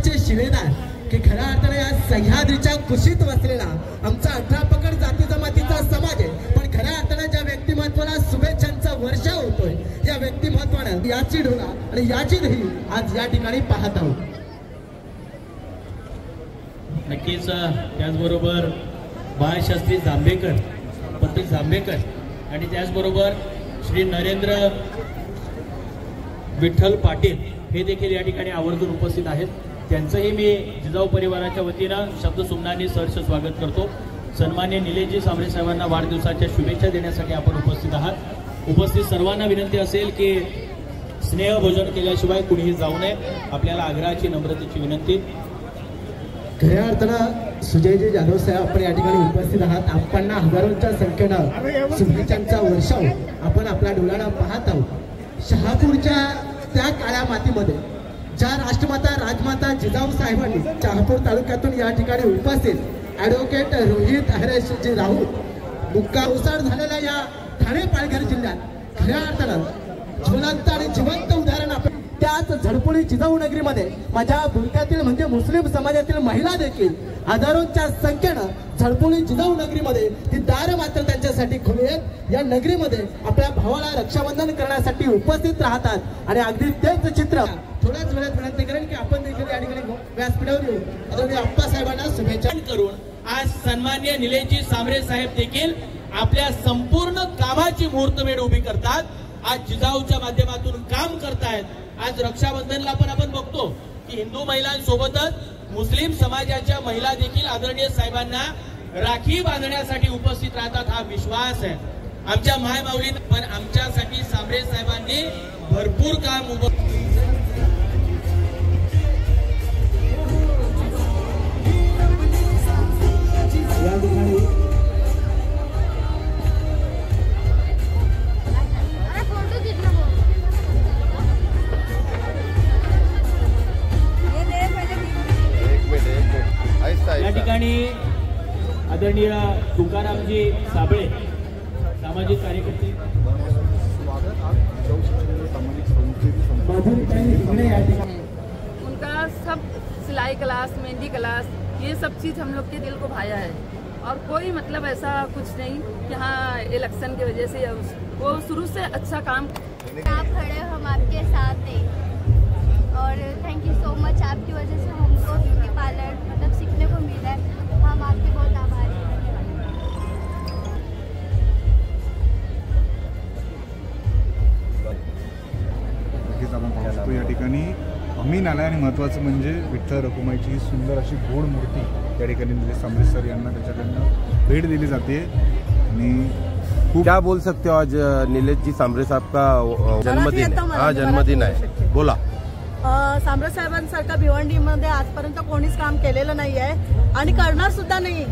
शिलेदार की खऱ्या अर्थाने या सह्याद्रीच्या कुशीत वसलेला आमचा 18 पकड जाती जमातीचा समाज आहे, पण खऱ्या अर्थाने ज्या व्यक्तिमत्वाला शुभेच्छांचा वर्षा होतोय या व्यक्तिमत्वानं याची डोळा आणि याची दही आज या ठिकाणी पाहत आहोत. नक्कीच त्याचबरोबर बाळशास्त्री जांभेकर, पती जांभेकर आणि त्याचबरोबर श्री नरेंद्र विठ्ठल पाटील हे देखील या ठिकाणी आवर्जून उपस्थित आहेत. त्यांचंही मी जिजाऊ परिवाराच्या वतीनं शब्दसुमनाने सहर्ष स्वागत करतो. सन्मान्य निलेशजी सांबरे साहेबांना वाढदिवसाच्या शुभेच्छा देण्यासाठी आपण उपस्थित आहात. उपस्थित सर्वांना विनंती असेल की स्नेहभोजन केल्याशिवाय कुणीही जाऊ नये. आपल्याला आग्रहाची नम्रतेची विनंती. खऱ्या अर्थानं सुजयजी जाधव साहेब आपण या ठिकाणी उपस्थित आहात. आपण हजारोंच्या संख्येनं शुभेच्छांचा वर्षाव आपण आपल्या डोळ्यानं पाहत आहोत. शहापूरच्या त्या काळ्या मातीमध्ये ज्या राष्ट्रमाता राजमाता जिजाऊ साहेबांनी शहापूर तालुक्यातून या ठिकाणी उपस्थित ॲडव्होकेट रोहित हरेशजी राऊत मुक्का ओसाड झालेल्या या ठाणे पालघर जिल्ह्यात खऱ्या अर्थानं ज्वलंत आणि जिवंत उदाहरण आपण त्याच झडपोळी जिजाऊ नगरीमध्ये माझ्या भूमिकातील म्हणजे मुस्लिम समाजातील महिला देखील हजारोंच्या संख्येनं झडपोळी जिजाऊ नगरीमध्ये ती दार मात्र त्यांच्यासाठी खुली आहेत. या नगरीमध्ये आपल्या भावाला रक्षाबंधन करण्यासाठी उपस्थित राहतात आणि अगदी तेच चित्र थोड्याच वेळात विनंती करेन की आपण देखील या ठिकाणी व्यासपीठावर येऊ आदरणीय आप्पासाहेबांना शुभेच्छा करून आज सन्मान्य निलेशजी सांबरे साहेब देखील आपल्या संपूर्ण कामाची मुहूर्तमेढ उभी करतात. आज जिजाऊच्या माध्यमातून काम करतायत. आज रक्षाबंधनला पण आपण बघतो की हिंदू महिलांसोबतच मुस्लिम समाजाच्या महिला देखील आदरणीय साहेबांना राखी बांधण्यासाठी उपस्थित राहतात. हा विश्वास आहे आमच्या माय माऊलींना, पण आमच्यासाठी सांबरे साहेबांनी भरपूर काम उभं या ठिकाणी आदरणीय तुकारामजी साबळे सामाजिक कार्यकर्ते उनका सब सिलाई क्लास, मेहंदी क्लास, ये सब चीज़ हम लोग के दिल को भाया है. और कोई मतलब ऐसा कुछ नहीं कि हाँ इलेक्शन की वजह से वो शुरू से अच्छा काम. आप खड़े हो, हम आपके साथ हैं और थैंक यू सो मच. आपकी वजह से हमको ब्यूटी पार्लर मतलब सीखने को मिला है. हम आपके बहुत आभारी हैं. नक्कीच आपण पाहू शकतो या ठिकाणी अमीन आला आणि महत्त्वाचं म्हणजे विठ्ठल रखुमाईची ही सुंदर अशी गोड मूर्ती या ठिकाणी निलेश सांबरे सर यांना त्याच्याकडनं भेट दिली जाते. आणि क्या बोल सकते हो आज नीलेश जी सांबरे साहब का जन्मदिन हा जन्मदिन आहे, बोला. सांबरे साहेबांसारखा भिवंडीमध्ये आजपर्यंत कोणीच काम केलेलं नाही आहे आणि करणार सुद्धा नाही.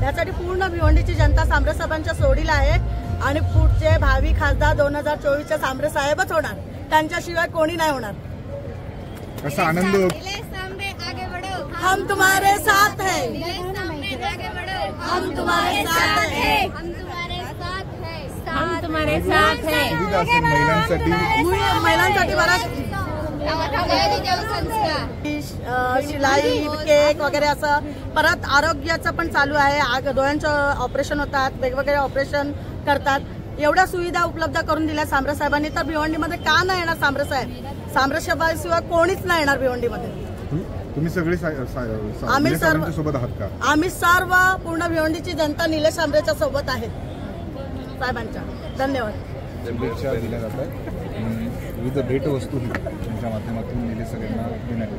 यासाठी पूर्ण भिवंडीची जनता सांबरे साहेबांच्या सोडीला आहे आणि पुढचे भावी खासदार 2024चे सांबरे साहेबच होणार. त्यांच्याशिवाय कोणी नाही होणार. कसा आनंद. हम तुम्हारे साथ हैं, हम तुम्हारे साथ हैं, हम तुम्हारे साथ हैं. महिलांसाठी बराच शिलाई, केक वगैरे असं. परत आरोग्याचं पण चालू आहे. डोळ्यांचं ऑपरेशन होतात, वेगवेगळे ऑपरेशन करतात. एवढ्या सुविधा उपलब्ध करून दिल्या सांबरे साहेबांनी. तर भिवंडीमध्ये का नाही येणार सांबरे साहेब? सांबरे साहेबांशिवाय कोणीच नाही येणार भिवंडीमध्ये. तुम्ही सगळे आम्ही सर्व सोबत आहात का? आम्ही सर्व पूर्ण भिवंडीची जनता निलेश सांबरेच्या सोबत आहे साहेबांच्या. धन्यवाद. शुभेच्छा दिल्या जातात आणि विविध भेटवस्तू तुमच्या माध्यमातून निलेश सर यांना देण्यात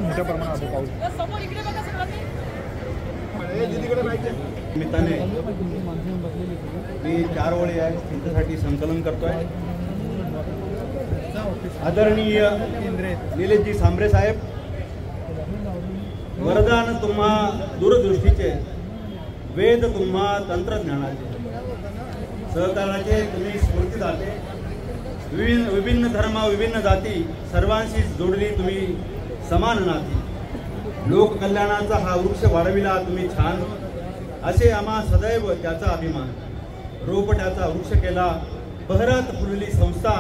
मोठ्या प्रमाणात पाऊस निमित्ताने मी 4 ओळी आहे त्यांच्यासाठी संकलन करतोय. आदरणीय निलेशजी सांबरे साहेब, वरदान तुम्हा दूरदृष्टीचे, वेद तुम्हा तंत्रज्ञानाचे, सहकाराचे तुम्ही स्फूर्तिदाते. विभिन्न धर्म, विभिन्न जाती सर्वांशी जोडली तुम्ही समान नाती. लोककल्याणाचा हा वृक्ष वाढविला तुम्ही छान, असे आम्हा सदैव त्याचा अभिमान. रोपट्याचा वृक्ष केला बहरात फुलली संस्था,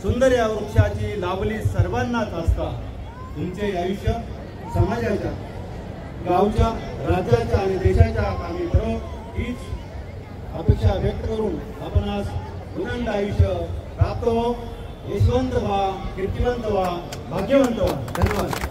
सुंदर या वृक्षाची लाभली सर्वांनाच आस्था. तुमचे आयुष्य समाजाच्या, गावच्या, राज्याच्या आणि देशाच्या कामी पडो हीच अपेक्षा व्यक्त करून आपण आज उदंड आयुष्य प्राप्त हो. यशवंत व्हा, कीर्तिवंत व्हा, भाग्यवंत व्हा. धन्यवाद.